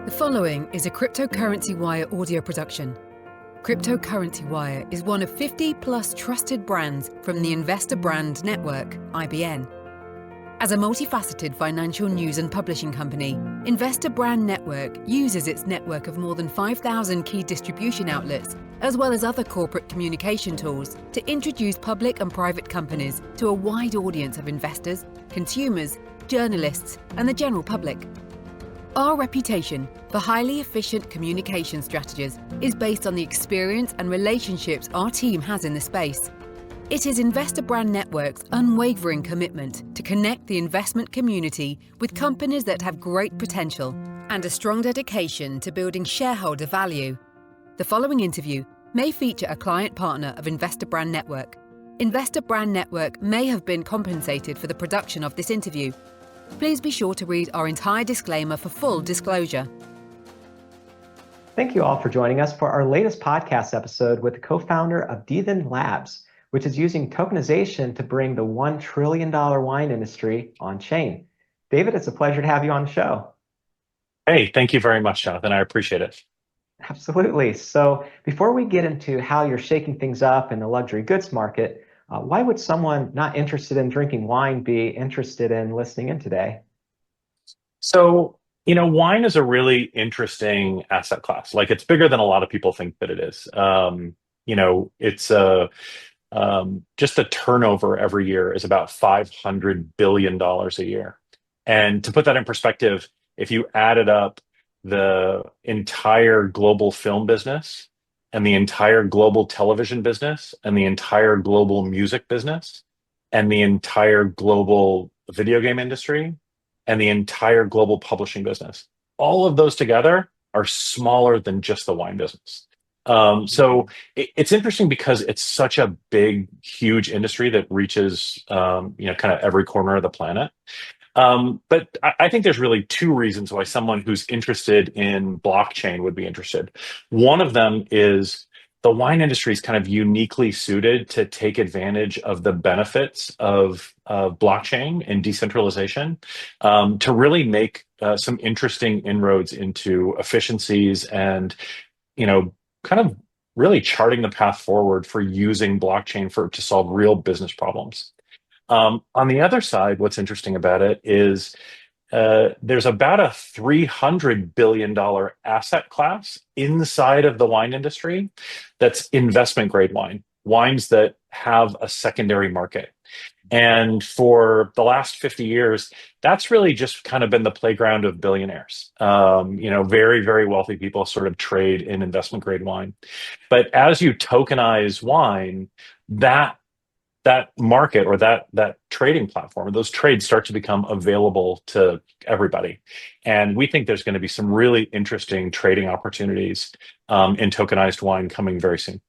The following is a CryptoCurrencyWire audio production. CryptoCurrencyWire is one of 50-plus trusted brands from the Investor Brand Network, IBN. As a multifaceted financial news and publishing company, Investor Brand Network uses its network of more than 5,000 key distribution outlets, as well as other corporate communication tools, to introduce public and private companies to a wide audience of investors, consumers, journalists, and the general public. Our reputation for highly efficient communication strategies is based on the experience and relationships our team has in the space. It is Investor Brand Network's unwavering commitment to connect the investment community with companies that have great potential and a strong dedication to building shareholder value. The following interview may feature a client partner of Investor Brand Network. Investor Brand Network may have been compensated for the production of this interview. Please be sure to read our entire disclaimer for full disclosure. Thank you all for joining us for our latest podcast episode with the co-founder of dVIN Labs, which is using tokenization to bring the $1 trillion wine industry on chain. David, it's a pleasure to have you on the show. Hey, thank you very much, Jonathan. I appreciate it. Absolutely. So before we get into how you're shaking things up in the luxury goods market, why would someone not interested in drinking wine be interested in listening in today? So, wine is a really interesting asset class. Like, it's bigger than a lot of people think that it is. It's just the turnover every year is about $500 billion a year. And to put that in perspective, if you added up the entire global film business and the entire global television business and the entire global music business and the entire global video game industry and the entire global publishing business, all of those together are smaller than just the wine business. So it's interesting because it's such a big, huge industry that reaches, kind of every corner of the planet. But I think there's really two reasons why someone who's interested in blockchain would be interested. One of them is the wine industry is kind of uniquely suited to take advantage of the benefits of blockchain and decentralization to really make some interesting inroads into efficiencies and, kind of really charting the path forward for using blockchain to solve real business problems. On the other side, what's interesting about it is there's about a $300 billion asset class inside of the wine industry that's investment grade wines that have a secondary market. And for the last 50 years, that's really just kind of been the playground of billionaires. Very, very wealthy people sort of trade in investment grade wine. But as you tokenize wine, that market or that trading platform, those trades start to become available to everybody. And we think there's going to be some really interesting trading opportunities in tokenized wine coming very soon.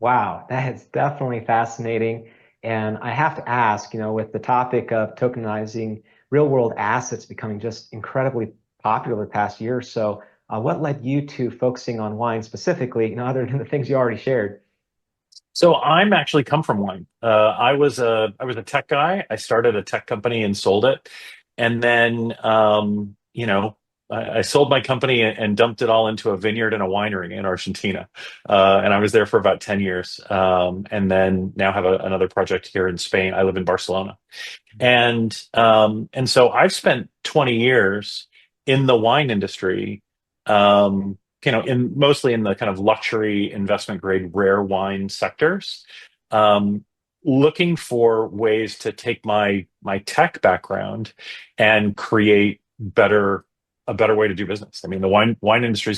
Wow, that is definitely fascinating. And I have to ask, with the topic of tokenizing real world assets becoming just incredibly popular the past year or so, what led you to focusing on wine specifically, other than the things you already shared? So I'm actually come from wine. I was a tech guy. I started a tech company and sold it. And then, I sold my company and dumped it all into a vineyard and a winery in Argentina. And I was there for about 10 years. And then now have another project here in Spain. I live in Barcelona. And so I've spent 20 years in the wine industry, mostly in the kind of luxury investment grade rare wine sectors, looking for ways to take my tech background and create a better way to do business. I mean, the wine industry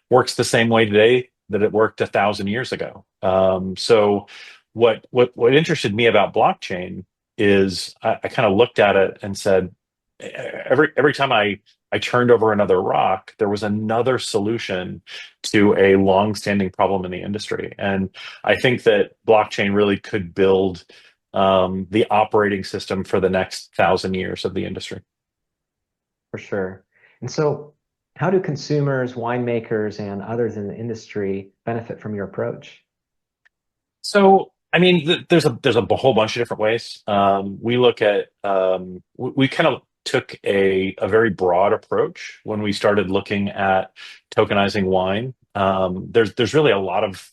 works the same way today that it worked 1,000 years ago. So what interested me about blockchain is I kind of looked at it and said, every time I turned over another rock, there was another solution to a long-standing problem in the industry. And I think that blockchain really could build the operating system for the next 1,000 years of the industry. For sure. And so how do consumers, winemakers, and others in the industry benefit from your approach? So, I mean, there's a whole bunch of different ways. We look at we kind of took a very broad approach when we started looking at tokenizing wine. There's really a lot of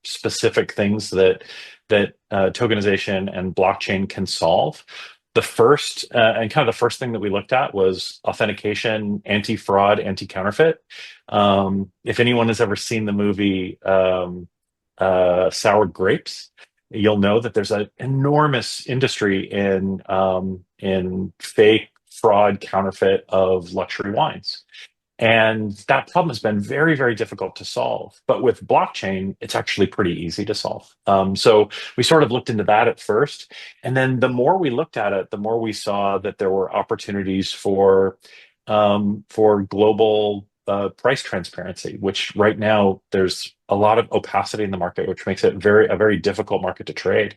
specific things that tokenization and blockchain can solve. The first and kind of the first thing that we looked at was authentication, anti-fraud, anti-counterfeit. If anyone has ever seen the movie Sour Grapes, you'll know that there's an enormous industry in fake, fraud, counterfeit of luxury wines. And that problem has been very, very difficult to solve. But with blockchain, it's actually pretty easy to solve. So we sort of looked into that at first. And then the more we looked at it, the more we saw that there were opportunities for global price transparency, which right now there's a lot of opacity in the market, which makes it a very difficult market to trade.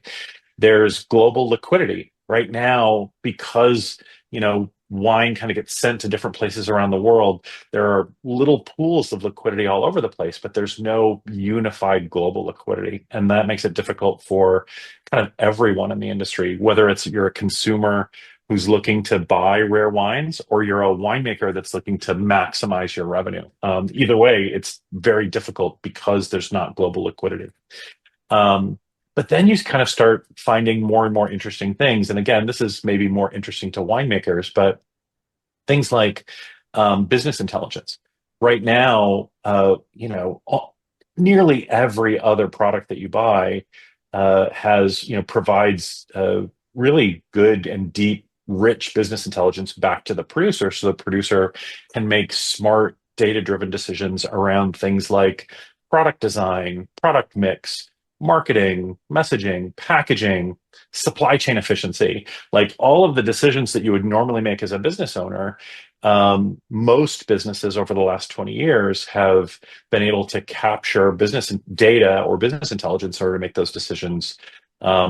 There's global liquidity right now because, wine kind of gets sent to different places around the world. There are little pools of liquidity all over the place, but there's no unified global liquidity. And that makes it difficult for kind of everyone in the industry, whether you're a consumer who's looking to buy rare wines or you're a winemaker that's looking to maximize your revenue. Either way, it's very difficult because there's not global liquidity. But then you kind of start finding more and more interesting things. And again, this is maybe more interesting to winemakers, but things like business intelligence. Right now, nearly every other product that you buy provides really good and deep, rich business intelligence back to the producer, so the producer can make smart, data-driven decisions around things like product design, product mix, marketing, messaging, packaging, supply chain efficiency, like all of the decisions that you would normally make as a business owner. Most businesses over the last 20 years have been able to capture business data or business intelligence in order to make those decisions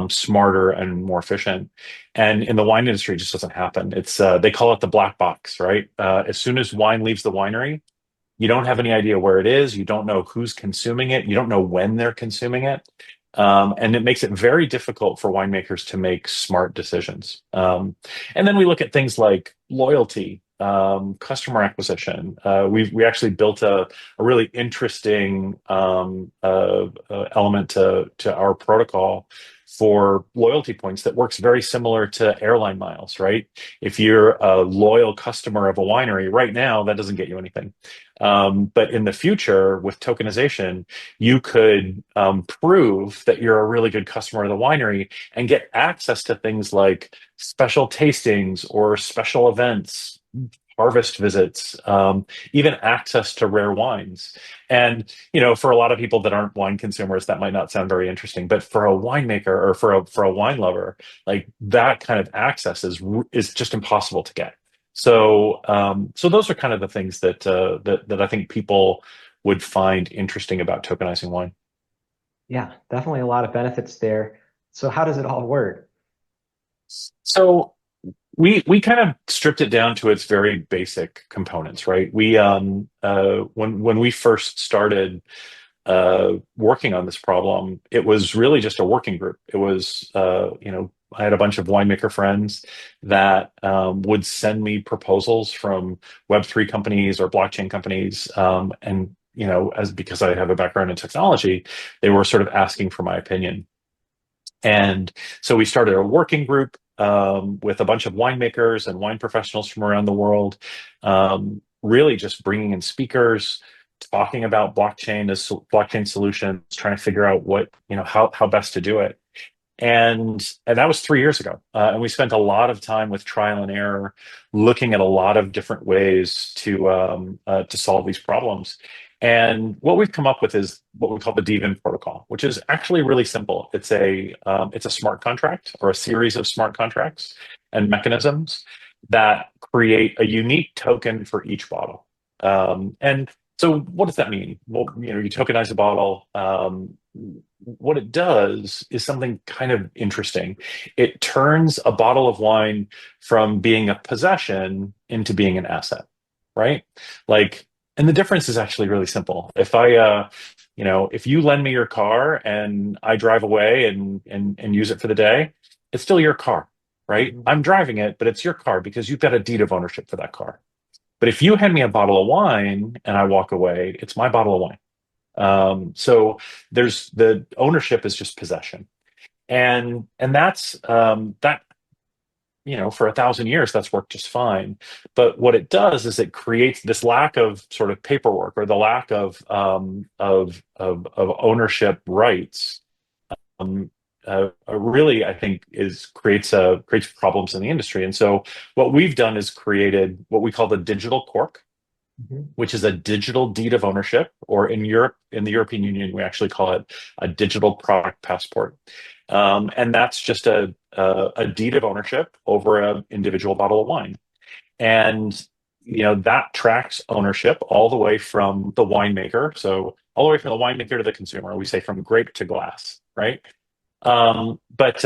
smarter and more efficient. And in the wine industry, it just doesn't happen. It's they call it the black box, right? As soon as wine leaves the winery, you don't have any idea where it is. You don't know who's consuming it. You don't know when they're consuming it. And it makes it very difficult for winemakers to make smart decisions. And then we look at things like loyalty, customer acquisition. We actually built a really interesting element to our protocol for loyalty points that works very similar to airline miles, right? If you're a loyal customer of a winery right now, that doesn't get you anything. But in the future, with tokenization, you could prove that you're a really good customer of the winery and get access to things like special tastings or special events, harvest visits, even access to rare wines. And, for a lot of people that aren't wine consumers, that might not sound very interesting, but for a winemaker or for a wine lover, like that kind of access is just impossible to get. So those are kind of the things that I think people would find interesting about tokenizing wine. Yeah, definitely a lot of benefits there. So how does it all work? So we kind of stripped it down to its very basic components, right? We when we first started working on this problem, it was really just a working group. It was I had a bunch of winemaker friends that would send me proposals from Web3 companies or blockchain companies, and because I have a background in technology, they were sort of asking for my opinion. And so we started a working group with a bunch of winemakers and wine professionals from around the world, really just bringing in speakers, talking about blockchain solutions, trying to figure out how best to do it. And that was 3 years ago. And we spent a lot of time with trial and error, looking at a lot of different ways to solve these problems. And what we've come up with is what we call the dVIN protocol, which is actually really simple. It's a smart contract or a series of smart contracts and mechanisms that create a unique token for each bottle. And so what does that mean? Well, you tokenize a bottle. What it does is something kind of interesting. It turns a bottle of wine from being a possession into being an asset, right? And the difference is actually really simple. If if you lend me your car and I drive away and use it for the day, it's still your car. right? Mhm. I'm driving it, but it's your car because you've got a deed of ownership for that car. But if you hand me a bottle of wine and I walk away, it's my bottle of wine. So there's the ownership is just possession, and that's that for 1,000 years that's worked just fine. But what it does is it creates this lack of sort of paperwork or the lack of ownership rights. Um, really, I think is creates problems in the industry. And so what we've done is created what we call the digital cork, Mhm. which is a digital deed of ownership, or in Europe, in the European Union, we actually call it a digital product passport. And that's just a deed of ownership over an individual bottle of wine. And that tracks ownership all the way from the winemaker. So all the way from the winemaker to the consumer. We say from grape to glass, right? But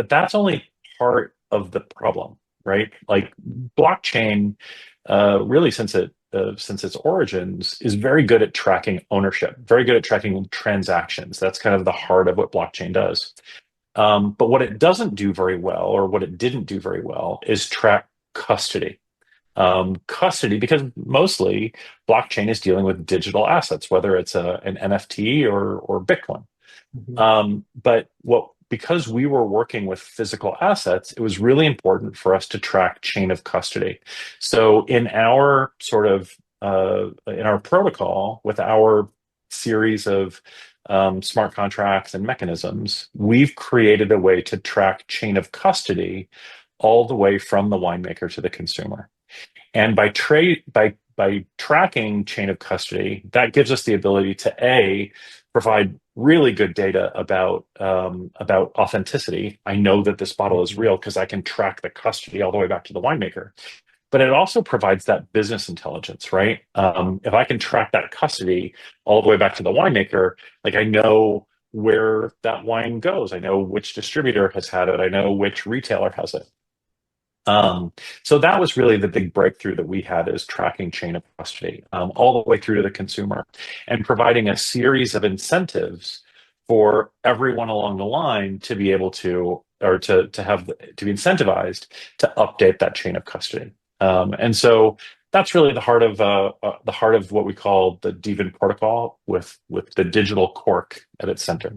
that's only part of the problem, right? Like blockchain, really since its origins, is very good at tracking ownership, very good at tracking transactions. That's kind of the heart of what blockchain does. But what it doesn't do very well, or what it didn't do very well, is track custody. Custody, because mostly blockchain is dealing with digital assets, whether it's an NFT or Bitcoin. Mhm. But because we were working with physical assets, it was really important for us to track chain of custody. So in our protocol, with our series of smart contracts and mechanisms, we've created a way to track chain of custody all the way from the winemaker to the consumer. And by tracking chain of custody, that gives us the ability to provide really good data about authenticity. I know that this bottle is Mhm. real because I can track the custody all the way back to the winemaker. But it also provides that business intelligence, right? If I can track that custody all the way back to the winemaker, like I know where that wine goes. I know which distributor has had it. I know which retailer has it. Um, so that was really the big breakthrough that we had, is tracking chain of custody all the way through to the consumer, and providing a series of incentives for everyone along the line to be able to, or to be incentivized to update that chain of custody. And so that's really the heart of what we call the dVIN protocol, with the digital cork at its center.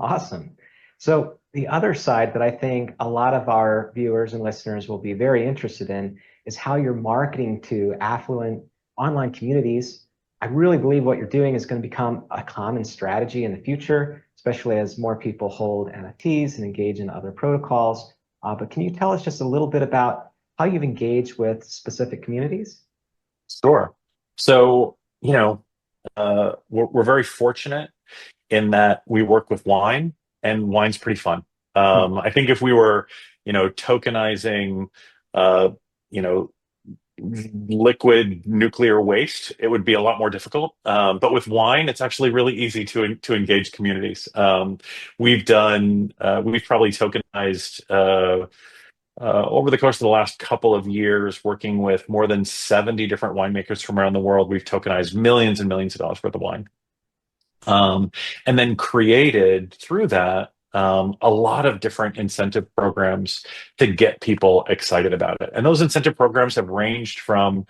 Awesome. So the other side that I think a lot of our viewers and listeners will be very interested in is how you're marketing to affluent online communities. I really believe what you're doing is going to become a common strategy in the future, especially as more people hold NFTs and engage in other protocols. But can you tell us just a little bit about how you've engaged with specific communities? Sure. So, we're very fortunate in that we work with wine, and wine's pretty fun. Hmm. I think if we were, tokenizing, uh, you know, liquid nuclear waste, it would be a lot more difficult. But with wine, it's actually really easy to engage communities. We've probably tokenized, over the course of the last couple of years, working with more than 70 different winemakers from around the world. We've tokenized millions and millions of dollars worth of wine. Um, and then created through that a lot of different incentive programs to get people excited about it. And those incentive programs have ranged from,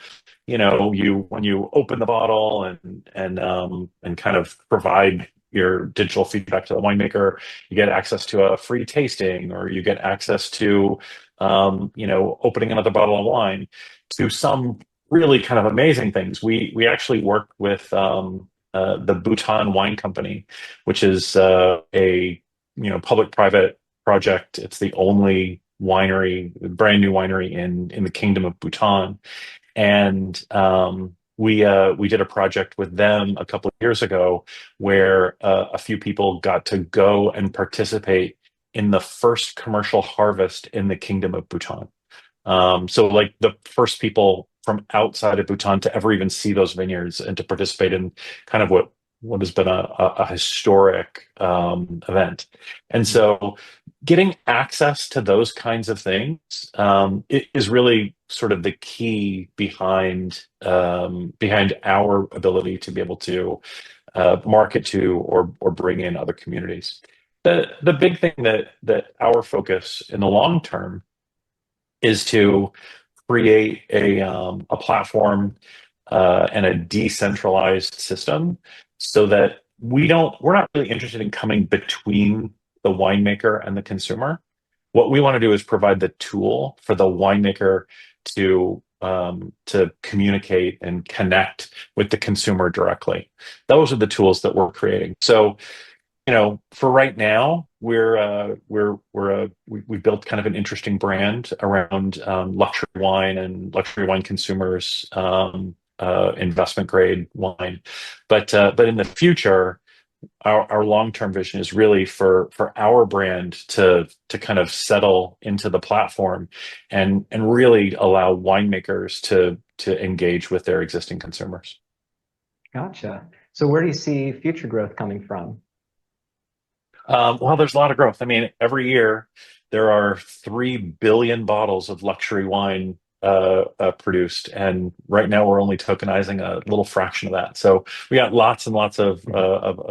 you when you open the bottle and kind of provide your digital feedback to the winemaker, you get access to a free tasting, or you get access to, opening another bottle of wine, to some really kind of amazing things. We actually work with the Bhutan Wine Company, which is a public-private project. It's the only brand new winery in the Kingdom of Bhutan, and we did a project with them a couple of years ago, where a few people got to go and participate in the first commercial harvest in the Kingdom of Bhutan. So like the first people from outside of Bhutan to ever even see those vineyards and to participate in kind of what has been a historic event. And so getting access to those kinds of things is really sort of the key behind our ability to be able to market to, or bring in other communities. The big thing that our focus in the long term is to create a platform and a decentralized system so that we're not really interested in coming between the winemaker and the consumer. What we want to do is provide the tool for the winemaker to communicate and connect with the consumer directly. Those are the tools that we're creating. So, for right now, we've built kind of an interesting brand around luxury wine and luxury wine consumers, investment grade wine. But in the future, our long-term vision is really for our brand to kind of settle into the platform and really allow winemakers to engage with their existing consumers. Gotcha. So where do you see future growth coming from? Well, there's a lot of growth. I mean, every year there are 3 billion bottles of luxury wine produced, and right now we're only tokenizing a little fraction of that. So we got lots and lots of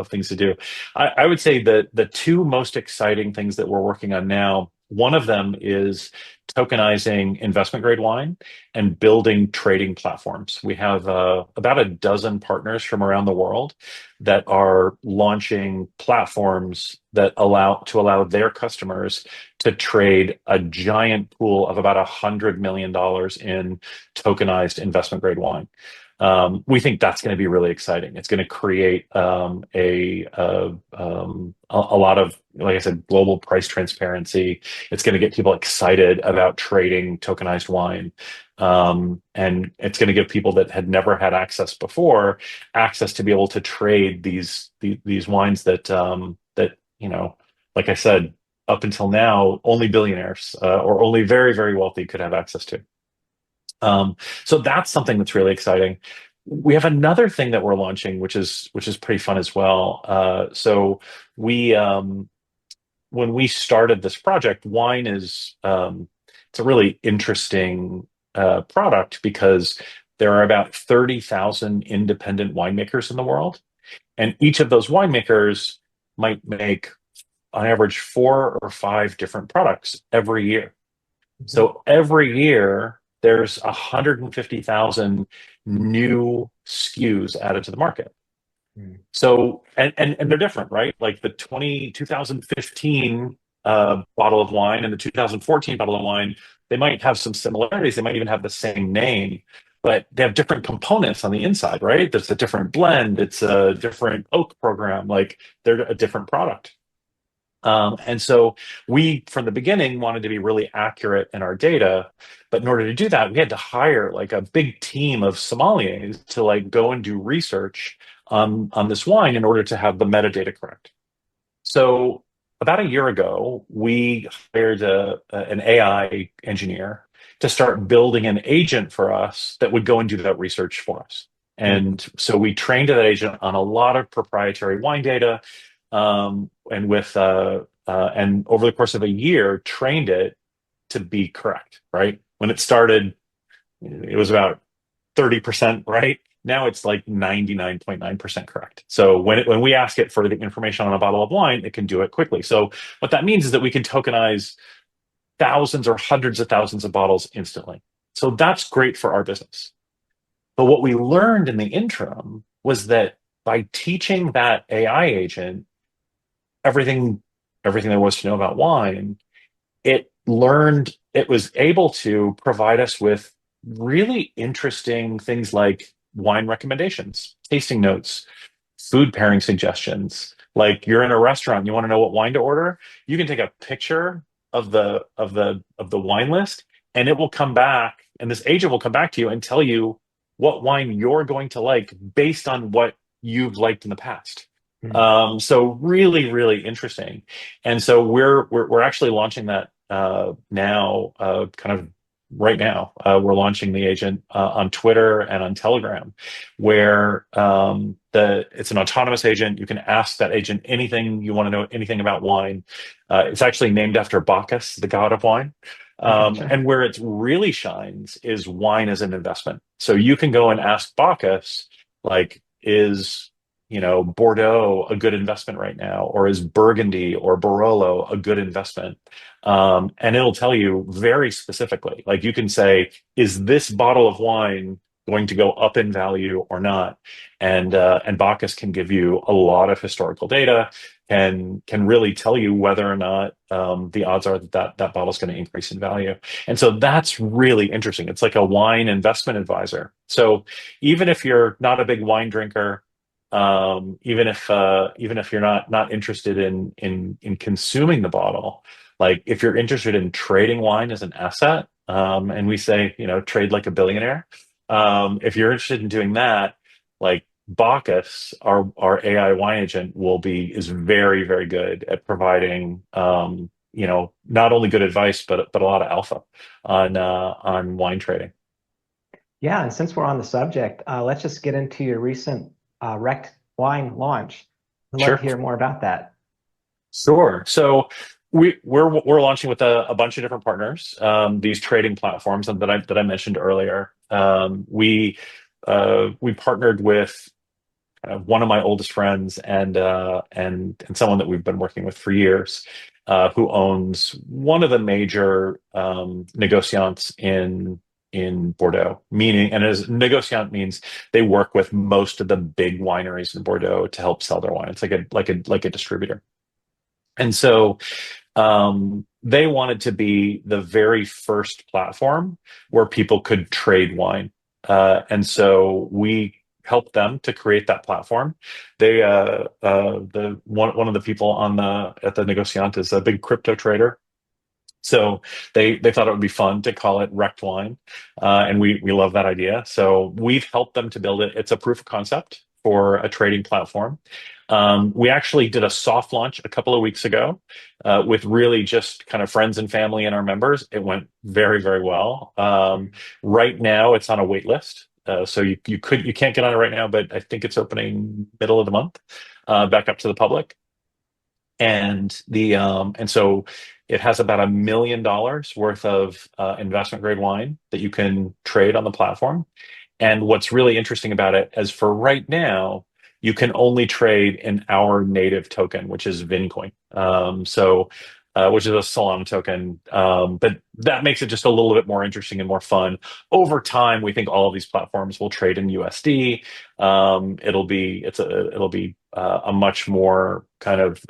things to do. I would say that the two most exciting things that we're working on now, one of them is tokenizing investment grade wine and building trading platforms. We have about a dozen partners from around the world that are launching platforms that allow their customers to trade a giant pool of about $100 million in tokenized investment grade wine. We think that's going to be really exciting. It's going to create a lot of, like I said, global price transparency. It's going to get people excited about trading tokenized wine. And it's going to give people that had never had access before access to be able to trade these wines that like I said, up until now, only billionaires or only very, very wealthy could have access to. So that's something that's really exciting. We have another thing that we're launching, which is pretty fun as well. So when we started this project, wine is it's a really interesting product because there are about 30,000 independent winemakers in the world, and each of those winemakers might make on average 4 or 5 different products every year. So every year there's 150,000 new SKUs added to the market. So and they're different, right? Like the 2015 bottle of wine and the 2014 bottle of wine, they might have some similarities. They might even have the same name, but they have different components on the inside, right? There's a different blend. It's a different oak program. Like they're a different product. And so we, from the beginning, wanted to be really accurate in our data, but in order to do that, we had to hire like a big team of sommeliers to like go and do research on this wine in order to have the metadata correct. So about a year ago, we hired an AI engineer to start building an agent for us that would go and do that research for us. And so we trained that agent on a lot of proprietary wine data, and over the course of a year, trained it to be correct, right? When it started, it was about 30% right. Now it's like 99.9% correct. So when we ask it for the information on a bottle of wine, it can do it quickly. So what that means is that we can tokenize thousands or hundreds of thousands of bottles instantly. So that's great for our business. But what we learned in the interim was that by teaching that AI agent everything there was to know about wine, it was able to provide us with really interesting things like wine recommendations, tasting notes, food pairing suggestions. Like you're in a restaurant, you want to know what wine to order, you can take a picture of the wine list, and it will come back, and this agent will come back to you and tell you what wine you're going to like based on what you've liked in the past. So really, really interesting. And so we're actually launching that now, kind of right now. We're launching the agent on Twitter and on Telegram, where it's an autonomous agent. You can ask that agent anything you want to know, anything about wine. It's actually named after Bacchus, the god of wine. And where it really shines is wine as an investment. So you can go and ask Bacchus, like, Bordeaux a good investment right now, or is Burgundy or Barolo a good investment? And it'll tell you very specifically. Like you can say, is this bottle of wine going to go up in value or not? And Bacchus can give you a lot of historical data, can really tell you whether or not the odds are that bottle is going to increase in value. And so that's really interesting. It's like a wine investment advisor. So even if you're not a big wine drinker, even if you're not interested in consuming the bottle, like if you're interested in trading wine as an asset, and we say, trade like a billionaire. If you're interested in doing that, like Bacchus, our AI wine agent is very, very good at providing not only good advice, but a lot of alpha on wine trading. Yeah, and since we're on the subject, let's just get into your recent Rect wine launch. I'd love to Sure. hear more about that. Sure. So we're launching with a bunch of different partners, these trading platforms that I mentioned earlier. We partnered with one of my oldest friends and someone that we've been working with for years, who owns one of the major negociants in Bordeaux. Meaning, and as negociant means they work with most of the big wineries in Bordeaux to help sell their wine. It's like a distributor. And so they wanted to be the very first platform where people could trade wine. And so we helped them to create that platform. They the one of the people at the Negociant is a big crypto trader. So they thought it would be fun to call it Rect Wine, and we love that idea. So we've helped them to build it. It's a proof of concept for a trading platform. We actually did a soft launch a couple of weeks ago with really just kind of friends and family and our members. It went very, very well. Right now, it's on a wait list. So you can't get on it right now, but I think it's opening middle of the month, back up to the public. And so it has about $1 million worth of investment grade wine that you can trade on the platform. And what's really interesting about it is for right now, you can only trade in our native token, which is Vincoin. Which is a Solana token. But that makes it just a little bit more interesting and more fun. Over time, we think all of these platforms will trade in USD. It'll be a much more kind of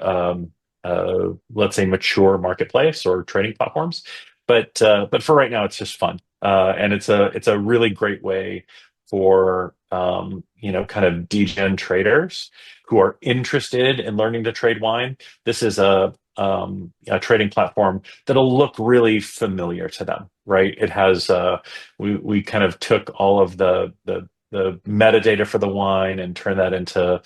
let's say mature marketplace or trading platforms. But for right now, it's just fun, and it's a really great way for kind of degen traders who are interested in learning to trade wine. This is a trading platform that'll look really familiar to them, right? It has we kind of took all of the metadata for the wine and turned that into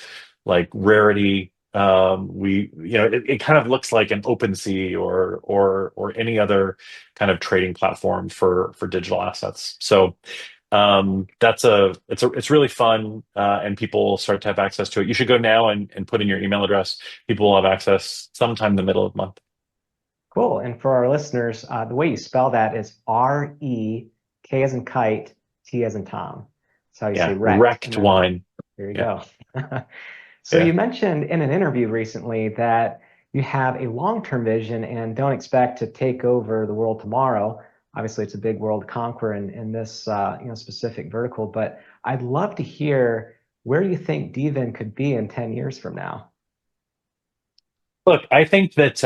like rarity. It kind of looks like an OpenSea or any other kind of trading platform for digital assets. So it's really fun, and people will start to have access to it. You should go now and put in your email address. People will have access sometime in the middle of the month. Cool. And for our listeners, the way you spell that is R-E-K as in kite, T as in Tom. So you say Rect wine. There you go. So you mentioned in an interview recently that you have a long-term vision and don't expect to take over the world tomorrow. Obviously, it's a big world conqueror in this specific vertical, but I'd love to hear where you think dVIN could be in 10 years from now. Look, I think that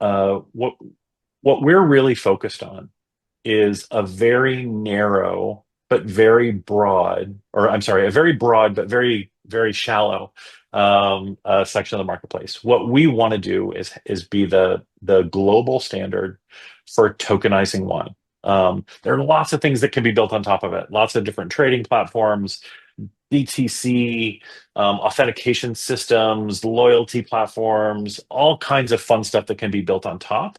what we're really focused on is a very narrow but very broad, or I'm sorry, a very broad but very, very shallow section of the marketplace. What we want to do is be the global standard for tokenizing wine. There are lots of things that can be built on top of it, lots of different trading platforms, BTC, authentication systems, loyalty platforms, all kinds of fun stuff that can be built on top.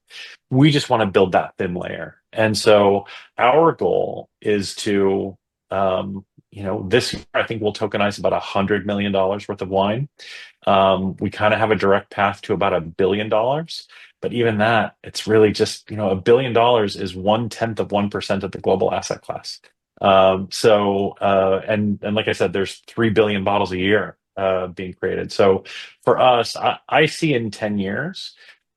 We just want to build that thin layer. And so our goal is to, this year, I think we'll tokenize about $100 million worth of wine. We kind of have a direct path to about $1 billion. But even that, it's really just, $1 billion is 0.1% of the global asset class. And like I said, there's 3 billion bottles a year being created. So for us, I see in 10 years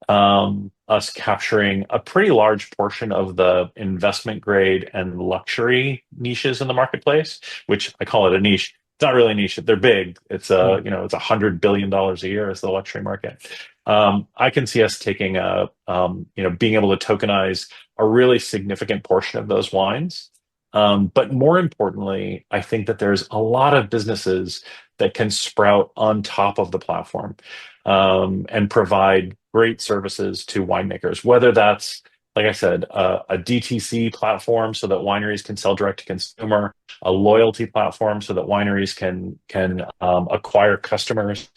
us capturing a pretty large portion of the investment grade and luxury niches in the marketplace, which I call it a niche. It's not really a niche. They're big. It's it's $100 billion a year is the luxury market. I can see us taking being able to tokenize a really significant portion of those wines. But more importantly, I think that there's a lot of businesses that can sprout on top of the platform and provide great services to winemakers, whether that's, like I said, a DTC platform so that wineries can sell direct to consumer, a loyalty platform so that wineries can acquire customers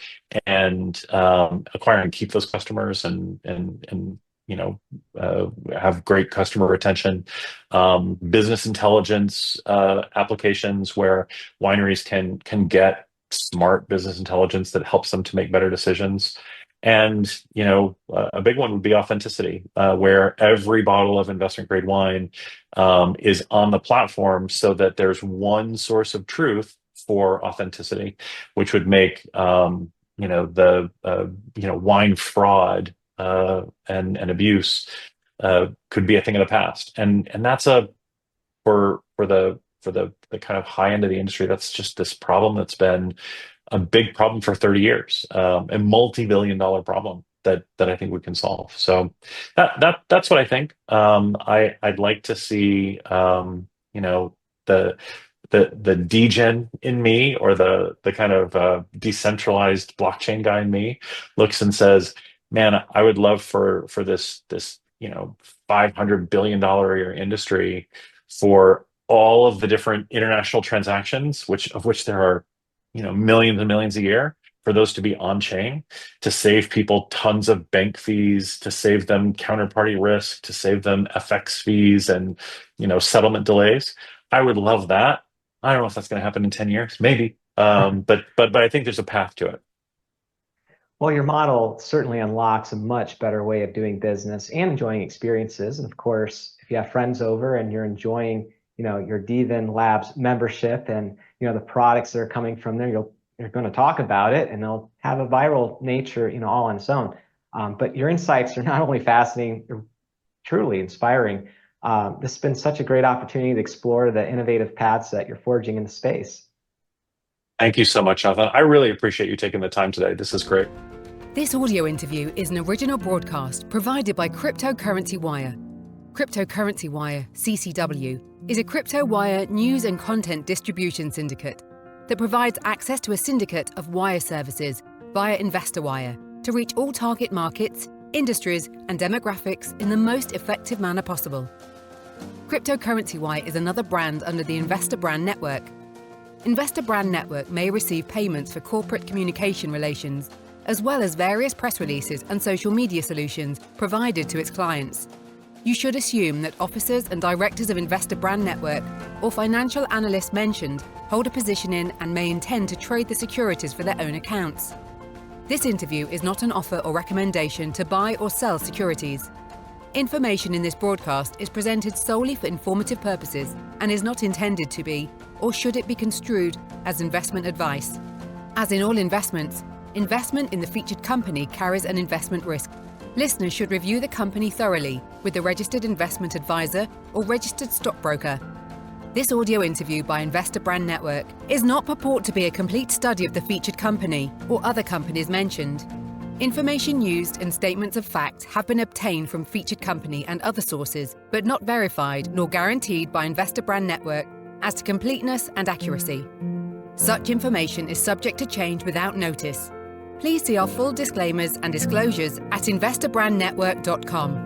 and acquire and keep those customers and have great customer retention, business intelligence applications where wineries can get smart business intelligence that helps them to make better decisions. And, a big one would be authenticity, where every bottle of investment grade wine is on the platform so that there's one source of truth for authenticity, which would make, the wine fraud and abuse could be a thing of the past. And that's for the kind of high end of the industry, that's just this problem that's been a big problem for 30 years, a multi-billion-dollar problem that I think we can solve. So that's what I think. I'd like to see the degen in me, or the kind of decentralized blockchain guy in me looks and says, man, I would love for this $500 billion a year industry, for all of the different international transactions, of which there are millions and millions a year, for those to be on chain, to save people tons of bank fees, to save them counterparty risk, to save them FX fees and settlement delays. I would love that. I don't know if that's going to happen in 10 years, maybe, but I think there's a path to it. Well, your model certainly unlocks a much better way of doing business and enjoying experiences. And of course, if you have friends over and you're enjoying, your dVIN Labs membership and, the products that are coming from there, you're going to talk about it and they'll have a viral nature, all on its own. But your insights are not only fascinating, they're truly inspiring. This has been such a great opportunity to explore the innovative paths that you're forging in the space. Thank you so much, Jonathan. I really appreciate you taking the time today. This is great. This audio interview is an original broadcast provided by CryptoCurrencyWire. CryptoCurrencyWire, CCW, is a CryptoWire news and content distribution syndicate that provides access to a syndicate of wire services via InvestorWire to reach all target markets, industries, and demographics in the most effective manner possible. CryptoCurrencyWire is another brand under the Investor Brand Network. Investor Brand Network may receive payments for corporate communication relations, as well as various press releases and social media solutions provided to its clients. You should assume that officers and directors of Investor Brand Network or financial analysts mentioned hold a position in and may intend to trade the securities for their own accounts. This interview is not an offer or recommendation to buy or sell securities. Information in this broadcast is presented solely for informative purposes and is not intended to be, or should it be construed, as investment advice. As in all investments, investment in the featured company carries an investment risk. Listeners should review the company thoroughly with the registered investment advisor or registered stockbroker. This audio interview by Investor Brand Network is not purport to be a complete study of the featured company or other companies mentioned. Information used and statements of fact have been obtained from featured company and other sources, but not verified nor guaranteed by Investor Brand Network as to completeness and accuracy. Such information is subject to change without notice. Please see our full disclaimers and disclosures at investorbrandnetwork.com.